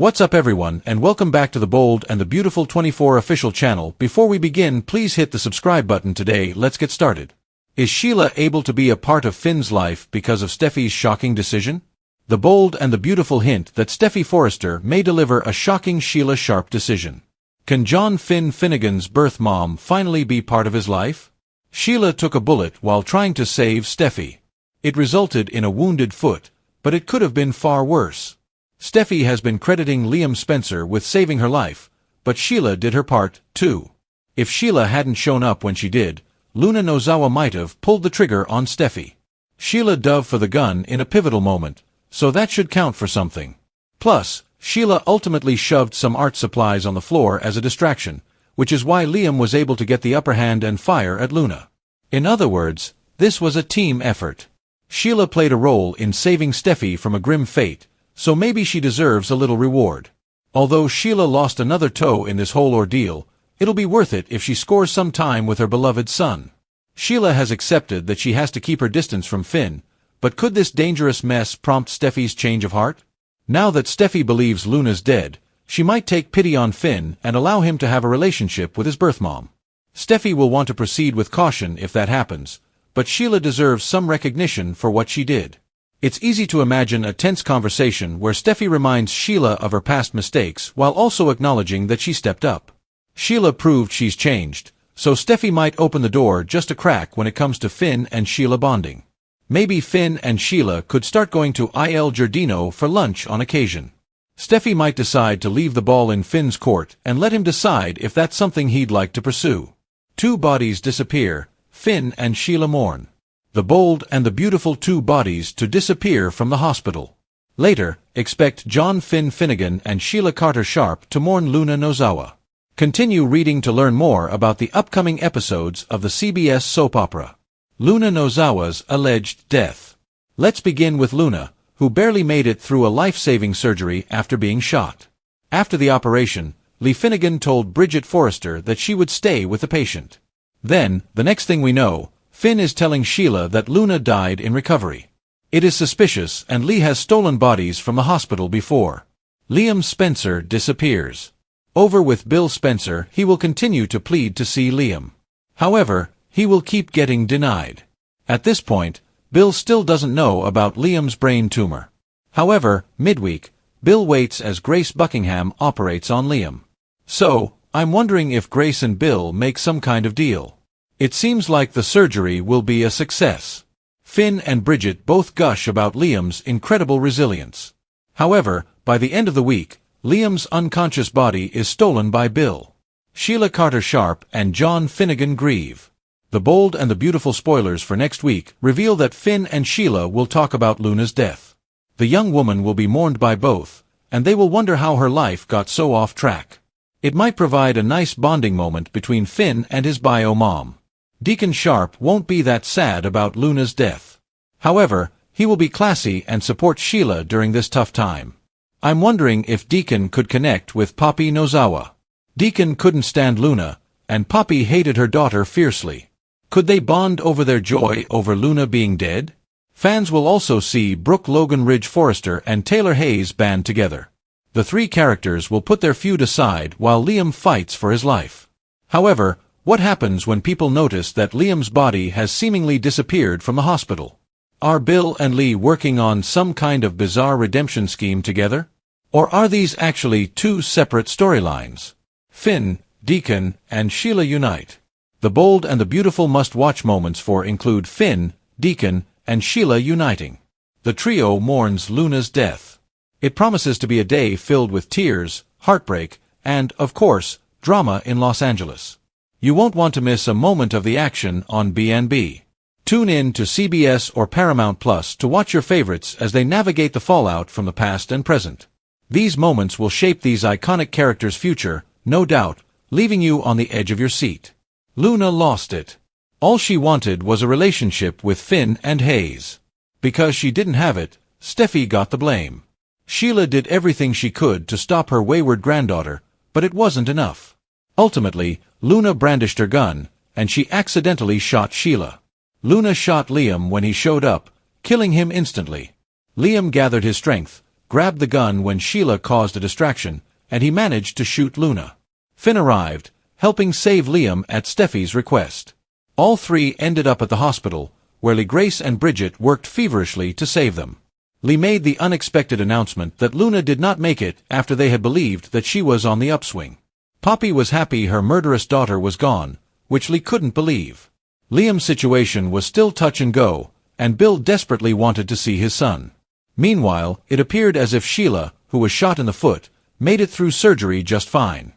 What's up everyone, and welcome back to the Bold and the Beautiful 24 official channel. Before we begin, please hit the subscribe button today. Let's get started. Is Sheila able to be a part of Finn's life because of Steffy's shocking decision? The Bold and the Beautiful hint that Steffy Forrester may deliver a shocking Sheila Sharp decision. Can John Finn Finnegan's birth mom finally be part of his life? Sheila took a bullet while trying to save Steffy. It resulted in a wounded foot, but it could have been far worse. Steffy has been crediting Liam Spencer with saving her life, but Sheila did her part, too. If Sheila hadn't shown up when she did, Luna Nozawa might have pulled the trigger on Steffy. Sheila dove for the gun in a pivotal moment, so that should count for something. Plus, Sheila ultimately shoved some art supplies on the floor as a distraction, which is why Liam was able to get the upper hand and fire at Luna. In other words, this was a team effort. Sheila played a role in saving Steffy from a grim fate, so maybe she deserves a little reward. Although Sheila lost another toe in this whole ordeal, it'll be worth it if she scores some time with her beloved son. Sheila has accepted that she has to keep her distance from Finn, but could this dangerous mess prompt Steffy's change of heart? Now that Steffy believes Luna's dead, she might take pity on Finn and allow him to have a relationship with his birth mom. Steffy will want to proceed with caution if that happens, but Sheila deserves some recognition for what she did. It's easy to imagine a tense conversation where Steffy reminds Sheila of her past mistakes while also acknowledging that she stepped up. Sheila proved she's changed, so Steffy might open the door just a crack when it comes to Finn and Sheila bonding. Maybe Finn and Sheila could start going to Il Giardino for lunch on occasion. Steffy might decide to leave the ball in Finn's court and let him decide if that's something he'd like to pursue. Two bodies disappear, Finn and Sheila mourn. The Bold and the Beautiful two bodies to disappear from the hospital. Later, expect John Finn Finnegan and Sheila Carter Sharp to mourn Luna Nozawa. Continue reading to learn more about the upcoming episodes of the CBS soap opera. Luna Nozawa's alleged death. Let's begin with Luna, who barely made it through a life-saving surgery after being shot. After the operation, Lee Finnegan told Bridget Forrester that she would stay with the patient. Then, the next thing we know, Finn is telling Sheila that Luna died in recovery. It is suspicious, and Lee has stolen bodies from the hospital before. Liam Spencer disappears. Over with Bill Spencer, he will continue to plead to see Liam. However, he will keep getting denied. At this point, Bill still doesn't know about Liam's brain tumor. However, midweek, Bill waits as Grace Buckingham operates on Liam. So, I'm wondering if Grace and Bill make some kind of deal. It seems like the surgery will be a success. Finn and Bridget both gush about Liam's incredible resilience. However, by the end of the week, Liam's unconscious body is stolen by Bill. Sheila Carter Sharp and John Finnegan grieve. The Bold and the Beautiful spoilers for next week reveal that Finn and Sheila will talk about Luna's death. The young woman will be mourned by both, and they will wonder how her life got so off track. It might provide a nice bonding moment between Finn and his bio mom. Deacon Sharp won't be that sad about Luna's death. However, he will be classy and support Sheila during this tough time. I'm wondering if Deacon could connect with Poppy Nozawa. Deacon couldn't stand Luna, and Poppy hated her daughter fiercely. Could they bond over their joy over Luna being dead? Fans will also see Brooke Logan Ridge Forrester and Taylor Hayes band together. The three characters will put their feud aside while Liam fights for his life. However, what happens when people notice that Liam's body has seemingly disappeared from the hospital? Are Bill and Lee working on some kind of bizarre redemption scheme together? Or are these actually two separate storylines? Finn, Deacon, and Sheila unite. The Bold and the Beautiful must-watch moments for include Finn, Deacon, and Sheila uniting. The trio mourns Luna's death. It promises to be a day filled with tears, heartbreak, and, of course, drama in Los Angeles. You won't want to miss a moment of the action on B&B. Tune in to CBS or Paramount Plus to watch your favorites as they navigate the fallout from the past and present. These moments will shape these iconic characters' future, no doubt, leaving you on the edge of your seat. Luna lost it. All she wanted was a relationship with Finn and Hayes. Because she didn't have it, Steffy got the blame. Sheila did everything she could to stop her wayward granddaughter, but it wasn't enough. Ultimately, Luna brandished her gun, and she accidentally shot Sheila. Luna shot Liam when he showed up, killing him instantly. Liam gathered his strength, grabbed the gun when Sheila caused a distraction, and he managed to shoot Luna. Finn arrived, helping save Liam at Steffy's request. All three ended up at the hospital, where Lee, Grace and Bridget worked feverishly to save them. Lee made the unexpected announcement that Luna did not make it after they had believed that she was on the upswing. Poppy was happy her murderous daughter was gone, which Lee couldn't believe. Liam's situation was still touch and go, and Bill desperately wanted to see his son. Meanwhile, it appeared as if Sheila, who was shot in the foot, made it through surgery just fine.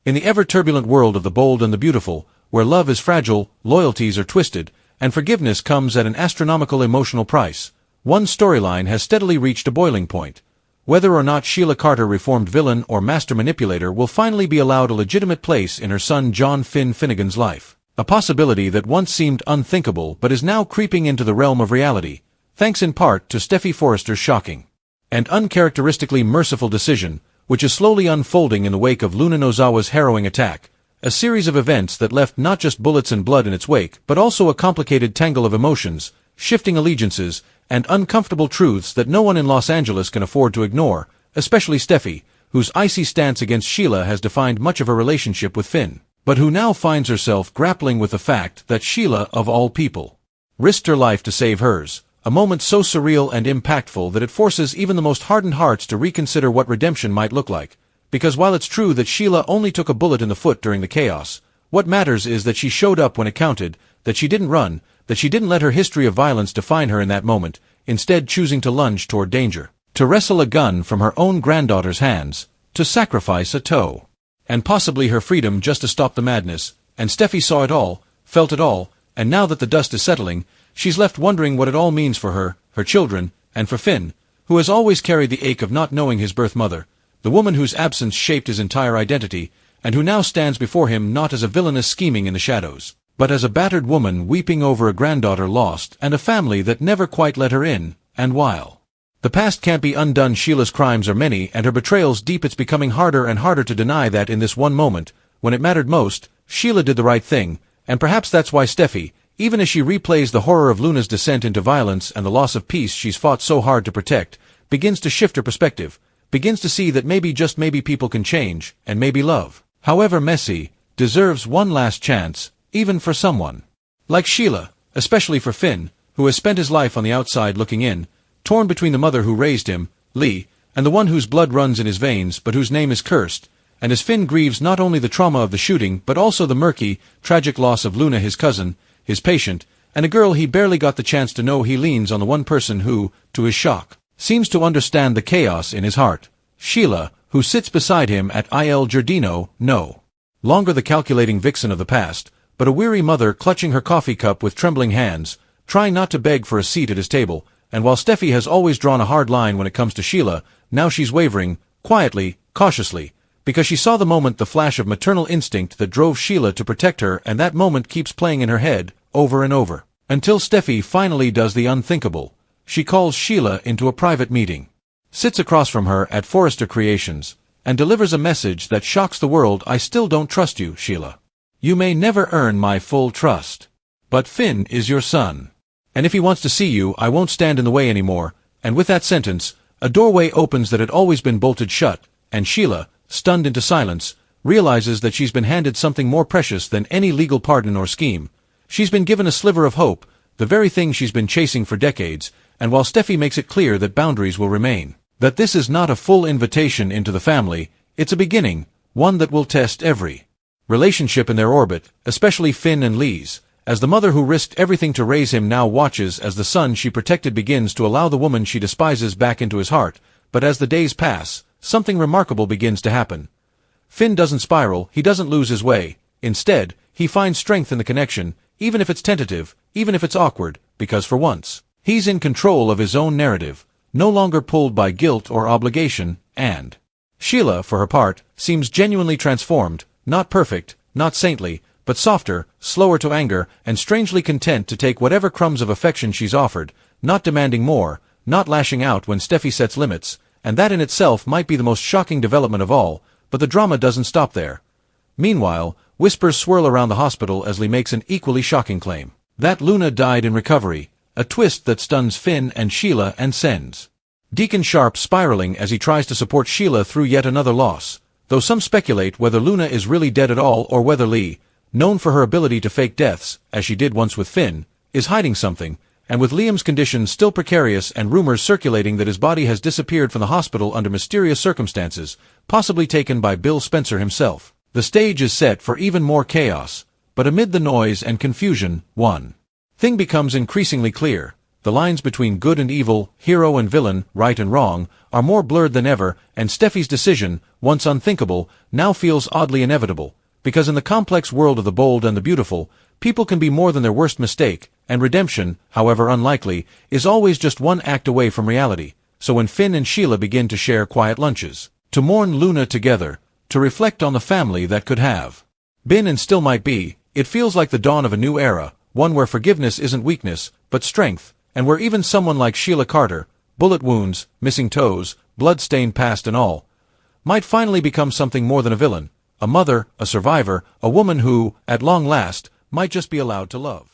In the ever-turbulent world of the bold and the beautiful, where love is fragile, loyalties are twisted, and forgiveness comes at an astronomical emotional price, one storyline has steadily reached a boiling point. Whether or not Sheila Carter, reformed villain or master manipulator, will finally be allowed a legitimate place in her son John Finn Finnegan's life. A possibility that once seemed unthinkable but is now creeping into the realm of reality, thanks in part to Steffy Forrester's shocking and uncharacteristically merciful decision, which is slowly unfolding in the wake of Luna Nozawa's harrowing attack, a series of events that left not just bullets and blood in its wake but also a complicated tangle of emotions, shifting allegiances, and uncomfortable truths that no one in Los Angeles can afford to ignore, especially Steffy, whose icy stance against Sheila has defined much of her relationship with Finn, but who now finds herself grappling with the fact that Sheila, of all people, risked her life to save hers, a moment so surreal and impactful that it forces even the most hardened hearts to reconsider what redemption might look like, because while it's true that Sheila only took a bullet in the foot during the chaos, what matters is that she showed up when it counted, that she didn't run, that she didn't let her history of violence define her in that moment, instead choosing to lunge toward danger, to wrestle a gun from her own granddaughter's hands, to sacrifice a toe, and possibly her freedom just to stop the madness. And Steffy saw it all, felt it all, and now that the dust is settling, she's left wondering what it all means for her, her children, and for Finn, who has always carried the ache of not knowing his birth mother, the woman whose absence shaped his entire identity, and who now stands before him not as a villainous scheming in the shadows, but as a battered woman weeping over a granddaughter lost and a family that never quite let her in. And while the past can't be undone, Sheila's crimes are many and her betrayals deep. It's becoming harder and harder to deny that in this one moment, when it mattered most, Sheila did the right thing, and perhaps that's why Steffy, even as she replays the horror of Luna's descent into violence and the loss of peace she's fought so hard to protect, begins to shift her perspective, begins to see that maybe, just maybe, people can change, and maybe love, however messy, deserves one last chance, even for someone like Sheila, especially for Finn, who has spent his life on the outside looking in, torn between the mother who raised him, Lee, and the one whose blood runs in his veins but whose name is cursed, and as Finn grieves not only the trauma of the shooting but also the murky, tragic loss of Luna, his cousin, his patient, and a girl he barely got the chance to know, he leans on the one person who, to his shock, seems to understand the chaos in his heart, Sheila, who sits beside him at Il Giardino, no longer the calculating vixen of the past, but a weary mother clutching her coffee cup with trembling hands, trying not to beg for a seat at his table. And while Steffy has always drawn a hard line when it comes to Sheila, now she's wavering, quietly, cautiously, because she saw the moment, the flash of maternal instinct that drove Sheila to protect her, and that moment keeps playing in her head, over and over, until Steffy finally does the unthinkable. She calls Sheila into a private meeting, sits across from her at Forrester Creations, and delivers a message that shocks the world. I still don't trust you, Sheila. You may never earn my full trust. But Finn is your son. And if he wants to see you, I won't stand in the way anymore. And with that sentence, a doorway opens that had always been bolted shut, and Sheila, stunned into silence, realizes that she's been handed something more precious than any legal pardon or scheme. She's been given a sliver of hope, the very thing she's been chasing for decades, and while Steffy makes it clear that boundaries will remain, that this is not a full invitation into the family, it's a beginning, one that will test every relationship in their orbit, especially Finn and Lee's, as the mother who risked everything to raise him now watches as the son she protected begins to allow the woman she despises back into his heart. But as the days pass, something remarkable begins to happen. Finn doesn't spiral, he doesn't lose his way. Instead, he finds strength in the connection, even if it's tentative, even if it's awkward, because for once, he's in control of his own narrative, no longer pulled by guilt or obligation. And Sheila, for her part, seems genuinely transformed, not perfect, not saintly, but softer, slower to anger, and strangely content to take whatever crumbs of affection she's offered, not demanding more, not lashing out when Steffy sets limits, and that in itself might be the most shocking development of all. But the drama doesn't stop there. Meanwhile, whispers swirl around the hospital as Lee makes an equally shocking claim, that Luna died in recovery, a twist that stuns Finn and Sheila and sends Deacon Sharp spiraling as he tries to support Sheila through yet another loss, though some speculate whether Luna is really dead at all or whether Lee, known for her ability to fake deaths, as she did once with Finn, is hiding something, and with Liam's condition still precarious and rumors circulating that his body has disappeared from the hospital under mysterious circumstances, possibly taken by Bill Spencer himself. The stage is set for even more chaos, but amid the noise and confusion, one thing becomes increasingly clear. The lines between good and evil, hero and villain, right and wrong, are more blurred than ever, and Steffi's decision, once unthinkable, now feels oddly inevitable, because in the complex world of the bold and the beautiful, people can be more than their worst mistake, and redemption, however unlikely, is always just one act away from reality. So when Finn and Sheila begin to share quiet lunches, to mourn Luna together, to reflect on the family that could have been and still might be, it feels like the dawn of a new era, one where forgiveness isn't weakness, but strength, and where even someone like Sheila Carter, bullet wounds, missing toes, blood-stained past and all, might finally become something more than a villain, a mother, a survivor, a woman who, at long last, might just be allowed to love.